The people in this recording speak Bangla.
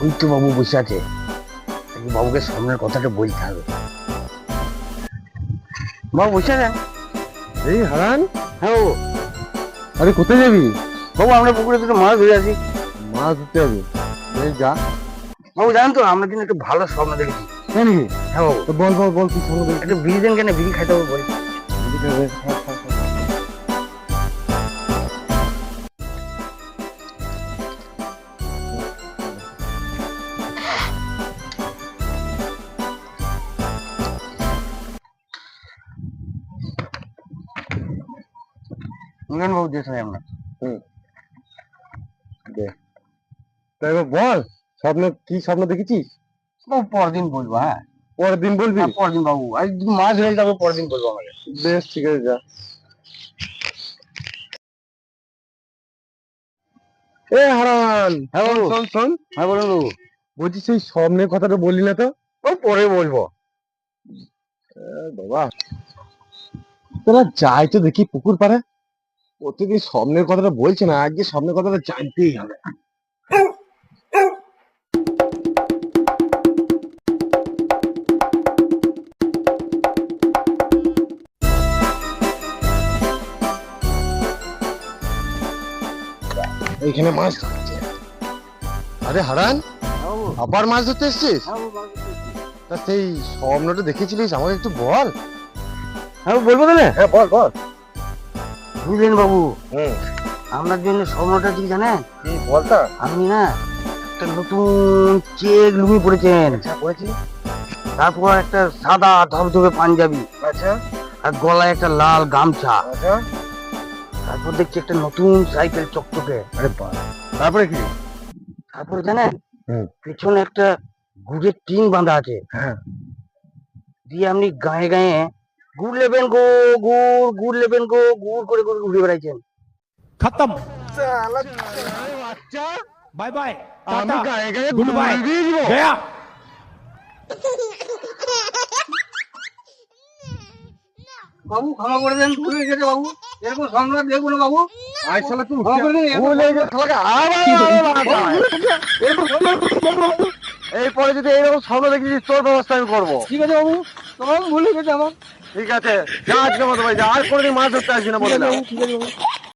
ওই তো বাবু বসে আছে, বাবুকে সামনের কথাটা বলতে হবে। বাবু বসে আছেন? এই হারান, হ্যাঁ বাবু। আরে কোথায় যাবি? বাবু আমরা পুকুরে দুটো মাছ ধরে আছি। মাছ ধরতে যাবি? এই যা। বাবু জানেন তো আমরা কিন্তু একটু ভালো স্বপ্ন দেখেছি। তাই নাকি? হ্যাঁ বাবু। তো বল বল বল, কি স্বপ্ন দেখলি? একটু বিড়ি দেন, কেন বিড়ি খাইতে হবে বল। ঠিক আছে, খা, খা, খা। বুঝলেন বাবু, দেখে আমরা দে। তা এবার বল, কি স্বপ্ন দেখেছিস? বাবু পরদিন বলবো। হ্যাঁ পরের দিন বলবি? হ্যাঁ, পরদিন বাবু, আজ মাছ ধরে যাবো, পরদিন বলবো আমাকে। বেশ, ঠিক আছে, যা। এ হারান, হ্যাঁ বাবু। শোন শোন, হ্যাঁ বলুন বাবু। বলছি সেই স্বপ্নের কথাটা বললি না তো? ও পরে বলবো। বাবা, তোরা যাই তো দেখি পুকুর পাড়ে, প্রতিদিন স্বপ্নের কথাটা বলছে না, আজকে স্বপ্নের কথাটা জানতেই হবে। এইখানে মাছ ধরছে। আরে হারান, হ্যাঁ বাবু। আবার মাছ ধরতে এসছিস? হ্যাঁ বাবু, মাছ ধরতে এসেছি। তা সেই স্বপ্নটা দেখেছিলিস, আমাকে একটু বল। হ্যাঁ বাবু, বলবো তাহলে। হ্যাঁ, বল বল। বুঝলেন বাবু, হুম, আপনার জন্য স্বপ্নটা কি জানেন? কি বলতা? আপনি না একটা নতুন চেক লুঙ্গি পরেছেন, আচ্ছা, বলেছি। তারপর একটা সাদা ধবধবে পাঞ্জাবি, আচ্ছা আর গলায় একটা লাল গামছা, আচ্ছা। তারপর দেখছি একটা নতুন সাইকেল চকচকে। আরে বাহ, তারপরে কি? তারপরে জানেন হুম। পেছনে একটা গুড়ের টিন বাঁধা আছে। হ্যাঁ। দিয়ে আপনি গায়ে গায়ে গুড় নেবেন গো, গুড় নেবেন গো, গুড় করে করে ঘুরে বেড়াইছেন। खत्म। আচ্ছা, बाय बाय, আমি टाटा, গায়ে গায়ে गुड बाय, গুড় দিয়ে দিব? गया। বাবু ক্ষমা করে দেন, ভুল হয়ে গেছে বাবু, এরকম স্বপ্ন আর দেখবো না বাবু। আয় শালা তুই ক্ষমা করে দিন, এরকম ভুল হয়ে গেছে, শালাকে এরপরে যদি এইরকম স্বপ্ন দেখেছিস, তোর ব্যবস্থা আমি করবো। ঠিক আছে বাবু, তোমার ভুল হয়ে গেছে আমার। ঠিক আছে, যা আজকে মতো ভাই, যা আর কোনোদিন মাছ ধরতে আসবি না, ঠিক বলে আছে না। বাবু, ঠিক আছে বাবু।